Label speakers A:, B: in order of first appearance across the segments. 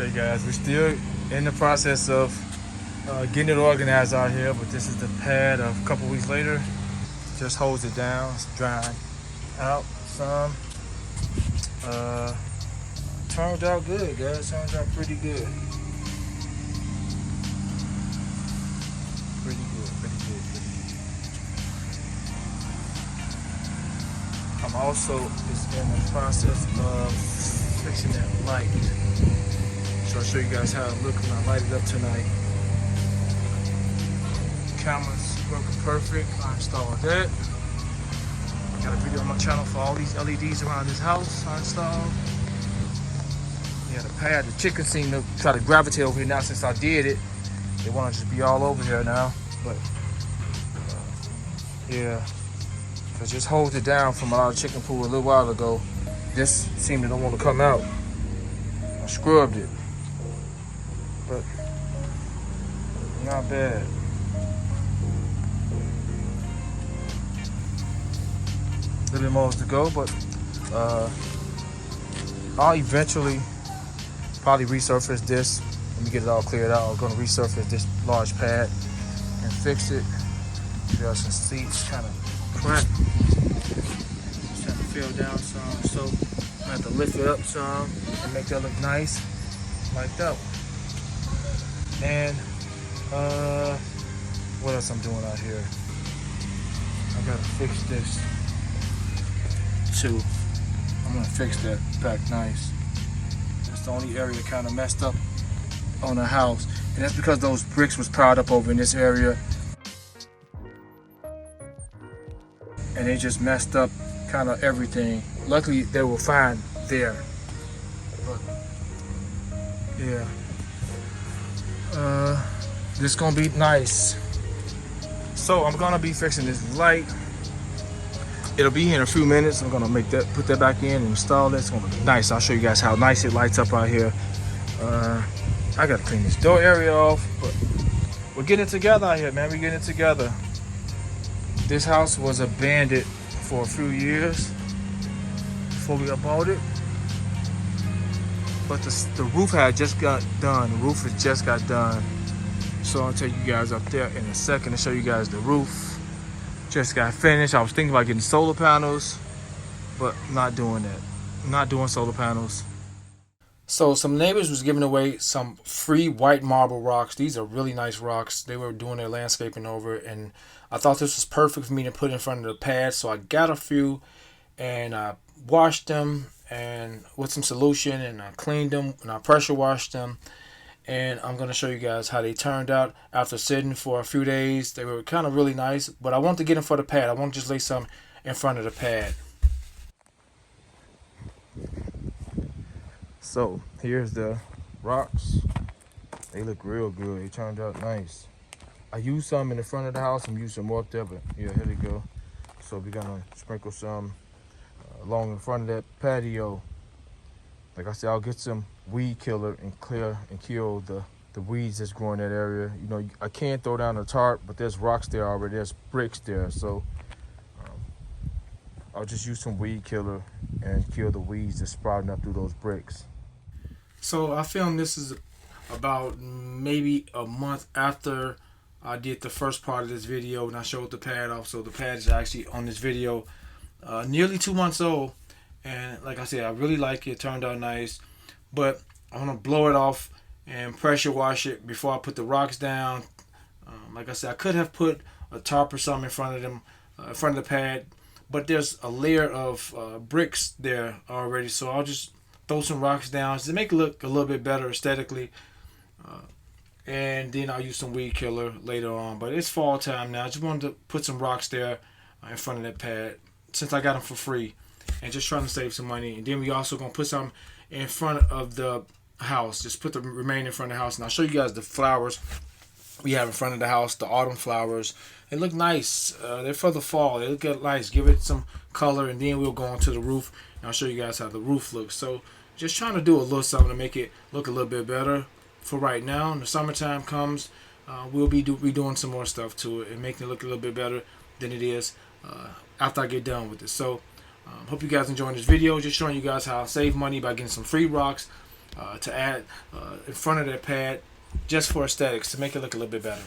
A: Okay guys, we're still in the process of getting it organized out here, but this is the pad a couple weeks later. Just holds it down, it's drying out some. Turned out good guys, turned out pretty good. Pretty good. I'm also is in the process of fixing that light. So I'll show you guys how it looks when I light it up tonight. Camera's working perfect. I installed that. Got a video on my channel for all these LEDs around this house I installed. Yeah, the pad, the chickens seem to try to gravitate over here now since I did it. They want to just be all over here now. But yeah, it just holds it down from our chicken pool a little while ago. This seemed to don't want to come out. I scrubbed it. But not bad. A little bit more to go, but I'll eventually probably resurface this. Let me get it all cleared out. I'm gonna resurface this large pad and fix it. You guys can see it's kind of cracked. It's trying to fill down some, so I have to lift it up some and make that look nice, like that one. And what else I'm doing out here? I gotta fix this too. I'm gonna fix that back nice. That's the only area kind of messed up on the house, and that's because those bricks was piled up over in this area, and they just messed up kind of everything. Luckily they were fine there, but yeah. This gonna be nice. So I'm gonna be fixing this light. It'll be here in a few minutes. I'm gonna put that back in and install it. It's gonna be nice. I'll show you guys how nice it lights up out here. I gotta clean this door area off, but we're getting it together out here, man. We're getting it together. This house was abandoned for a few years before we bought it. But the roof had just got done. The roof had just got done. So I'll take you guys up there in a second to show you guys the roof. Just got finished. I was thinking about getting solar panels, but not doing that. Not doing solar panels. So some neighbors was giving away some free white marble rocks. These are really nice rocks. They were doing their landscaping over it, and I thought this was perfect for me to put in front of the pad. So I got a few and I washed them and with some solution, and I cleaned them and I pressure washed them, and I'm going to show you guys how they turned out after sitting for a few days. They were kind of really nice, but I want to get them for the pad. I want to just lay some in front of the pad. So here's the rocks. They look real good. They turned out nice. I used some in the front of the house and used some more up there, but yeah, here they go. So we're gonna sprinkle some along in front of that patio. Like I said, I'll get some weed killer and kill the weeds that's growing in that area. You know, I can't throw down the tarp, but there's rocks there already. There's bricks there, so I'll just use some weed killer and kill the weeds that's sprouting up through those bricks. So I filmed this is about maybe a month after I did the first part of this video, and I showed the pad off. So the pad is actually on this video, nearly 2 months old, and like I said, I really like it. It turned out nice, but I'm gonna blow it off and pressure wash it before I put the rocks down. Like I said, I could have put a tarp or something in front of them, in front of the pad, but there's a layer of bricks there already, so I'll just throw some rocks down to make it look a little bit better aesthetically, and then I'll use some weed killer later on. But it's fall time now. I just wanted to put some rocks there in front of that pad since I got them for free, and just trying to save some money. And then we also gonna put some in front of the house. Just put the remaining in front of the house, and I'll show you guys the flowers we have in front of the house, the autumn flowers. They look nice. They're for the fall. They look nice. Give it some color, and then we'll go onto the roof, and I'll show you guys how the roof looks. So just trying to do a little something to make it look a little bit better for right now. When the summertime comes, we'll be doing some more stuff to it and making it look a little bit better than it is after I get done with it. So hope you guys enjoying this video. Just showing you guys how I save money by getting some free rocks to add in front of that pad just for aesthetics, to make it look a little bit better.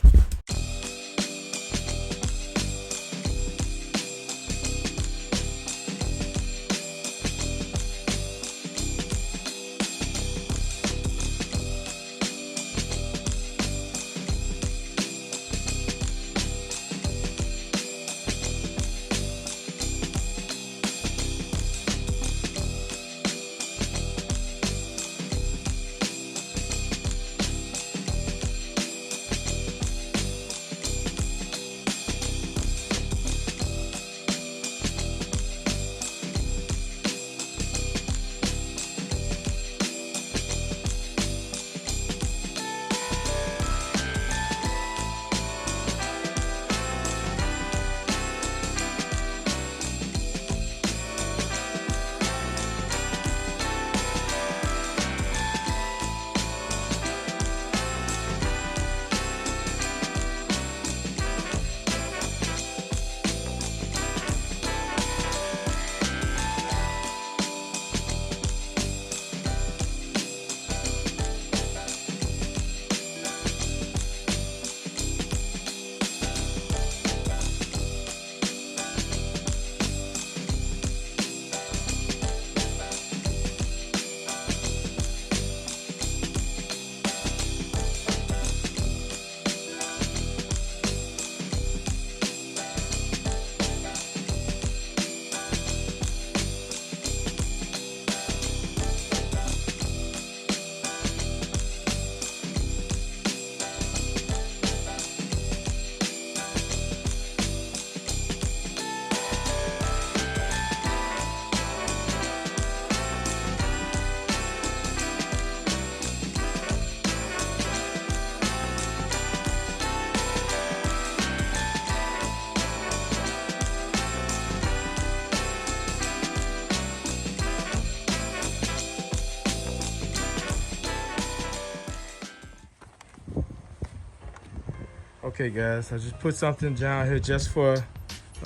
A: Okay guys, I just put something down here just for,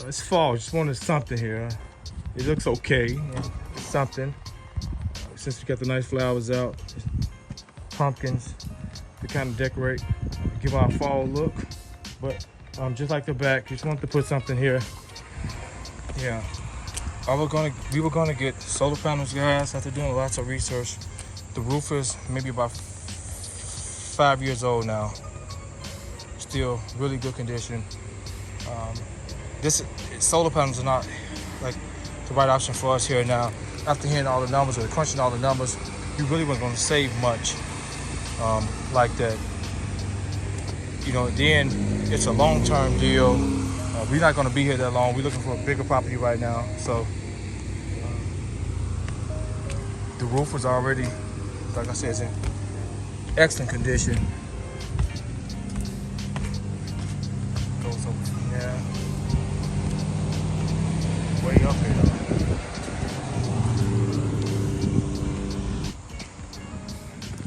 A: it's fall, just wanted something here. It looks okay, it's something. Since we got the nice flowers out, pumpkins to kind of decorate, give our fall look. But just like the back, just wanted to put something here. Yeah, we were gonna get solar panels, guys, after doing lots of research. The roof is maybe about 5 years old now. Still really good condition. This solar panels are not like the right option for us here now. After hearing all the numbers or crunching all the numbers, you really wasn't going to save much like that. You know, then it's a long-term deal. We're not going to be here that long. We're looking for a bigger property right now. So the roof was already, like I said, is in excellent condition. Yeah, way up here though.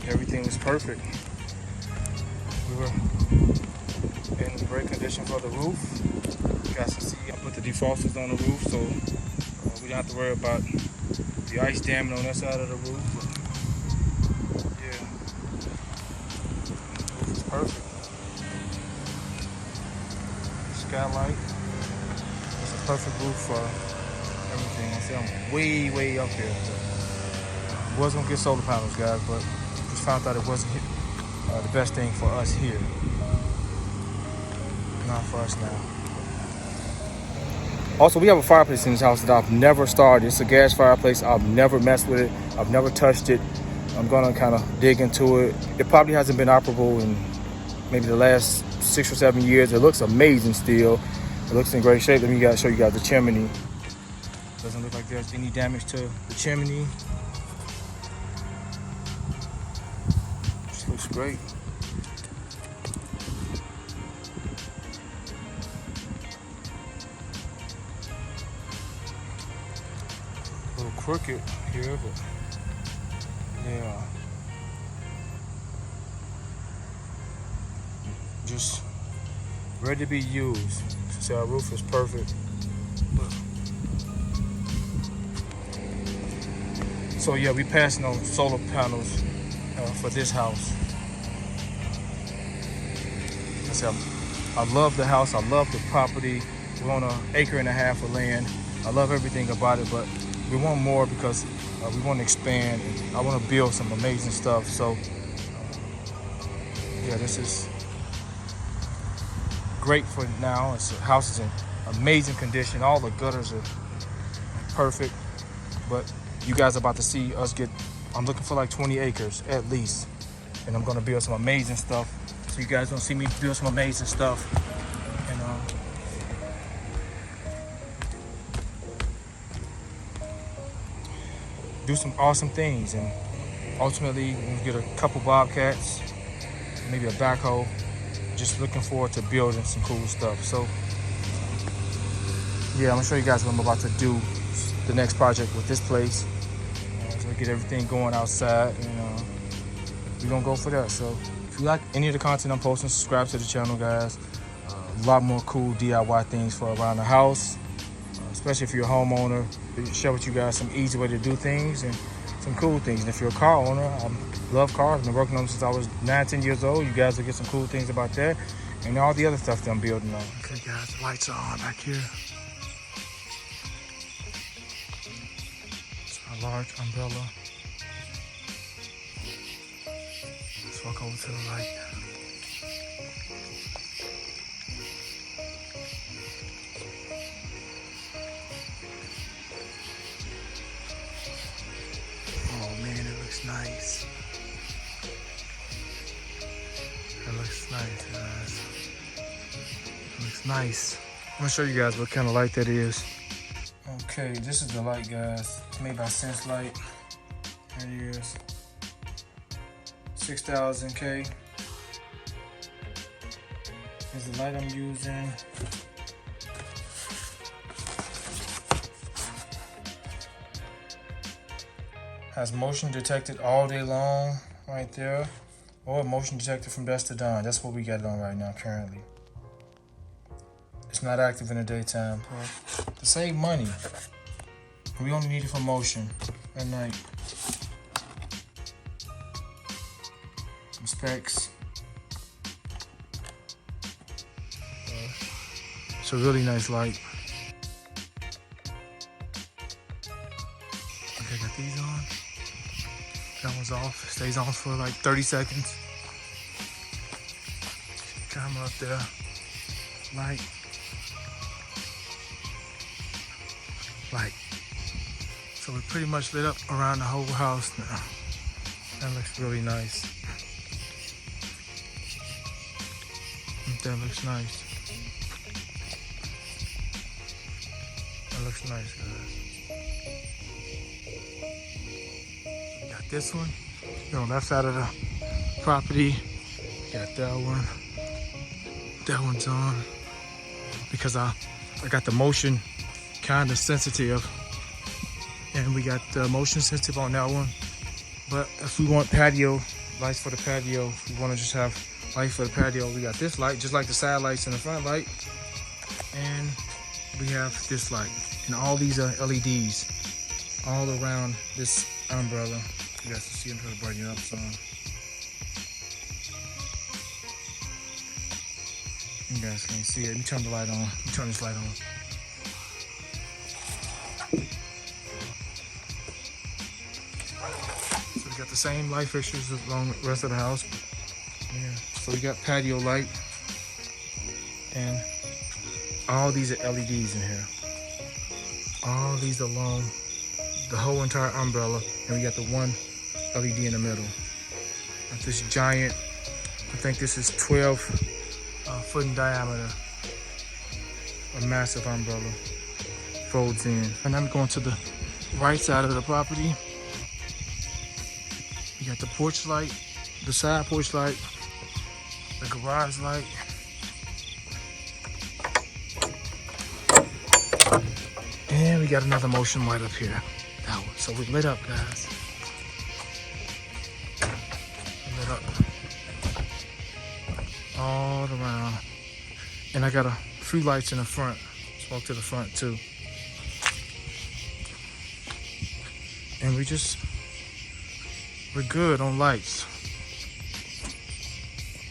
A: Everything was perfect. We were in great condition for the roof. You guys can see I put the defrosters on the roof, so we don't have to worry about the ice damming on that side of the roof. But, yeah, the roof is perfect. Skylight. It's a perfect roof for everything. I see I'm way up here. Was gonna get solar panels, guys, but just found out it wasn't the best thing for us here. Not for us now. Also, we have a fireplace in this house that I've never started. It's a gas fireplace. I've never messed with it. I've never touched it. I'm gonna kind of dig into it. It probably hasn't been operable in maybe the last 6 or 7 years. It looks amazing still. It looks in great shape. Let me show you guys the chimney. Doesn't look like there's any damage to the chimney. This looks great. A little crooked here, but yeah. Just ready to be used. See, our roof is perfect. So yeah, we passing on solar panels for this house. I said, I love the house. I love the property. We're on 1.5 acres of land. I love everything about it, but we want more because we want to expand. And I want to build some amazing stuff. So, yeah, this is great for now. The house is in amazing condition. All the gutters are perfect. But you guys are about to see us get, I'm looking for like 20 acres at least. And I'm going to build some amazing stuff. So you guys don't see me build some amazing stuff. And do some awesome things. And ultimately, we'll get a couple bobcats, maybe a backhoe. Just looking forward to building some cool stuff. So yeah, I'm gonna show you guys what I'm about to do. The next project with this place. So we get everything going outside, and we're gonna go for that. So if you like any of the content I'm posting, subscribe to the channel, guys. A lot more cool DIY things for around the house, especially if you're a homeowner. Share with you guys some easy way to do things and some cool things. And if you're a car owner, I love cars. I've been working on them since I was 9-10 years old. You guys will get some cool things about that and all the other stuff that I'm building on. Okay, guys, the lights are on back here. It's a large umbrella. Let's walk over to the light. Oh man, it looks nice. It looks nice, guys. It looks nice. I'm gonna show you guys what kind of light that is. Okay, this is the light, guys. It's made by Sense Light. Here it is. 6,000 K. Here's the light I'm using. Has motion detected all day long right there, or motion detected from dusk to dawn. That's what we got it on right now currently. It's not active in the daytime. To save money, we only need it for motion at night. Some specs. It's a really nice light. Okay, got these on. That one's off. Stays on for like 30 seconds. Camera up there. Light. Light. So we're pretty much lit up around the whole house now. That looks really nice. That looks nice. That looks nice, guys. This one, on the left side of the property, got that one. That one's on because I got the motion kind of sensitive, and we got the motion sensitive on that one. But if we want patio lights for the patio, if we want to just have light for the patio, we got this light, just like the side lights and the front light, and we have this light, and all these are LEDs all around this umbrella. You guys can see, I'm trying to brighten it up some. You guys can't see it. Let me turn the light on. Let me turn this light on. So we got the same light fixtures along the rest of the house. Yeah. So we got patio light, and all these are LEDs in here. All these along the whole entire umbrella, and we got the one LED in the middle. Got this giant, I think this is 12 foot in diameter, a massive umbrella, folds in. And I'm going to the right side of the property. You got the porch light, the side porch light, the garage light. And we got another motion light up here. That one. So we lit up, guys. We lit up all around. And I got a few lights in the front. Let's walk to the front too. And we're good on lights.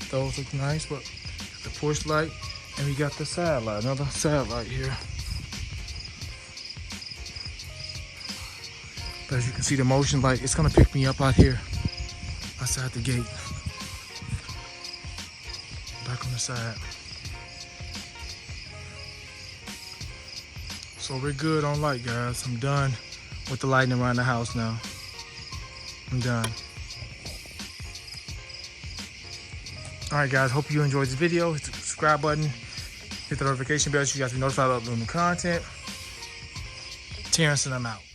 A: Those look nice, but the push light, and we got the side light, another side light here. But as you can see, the motion light, it's gonna pick me up out here, outside the gate. Back on the side. So we're good on light, guys. I'm done with the lighting around the house now. I'm done. All right, guys, hope you enjoyed this video. Hit the subscribe button, hit the notification bell so you guys be notified about new content. Terrence and I'm out.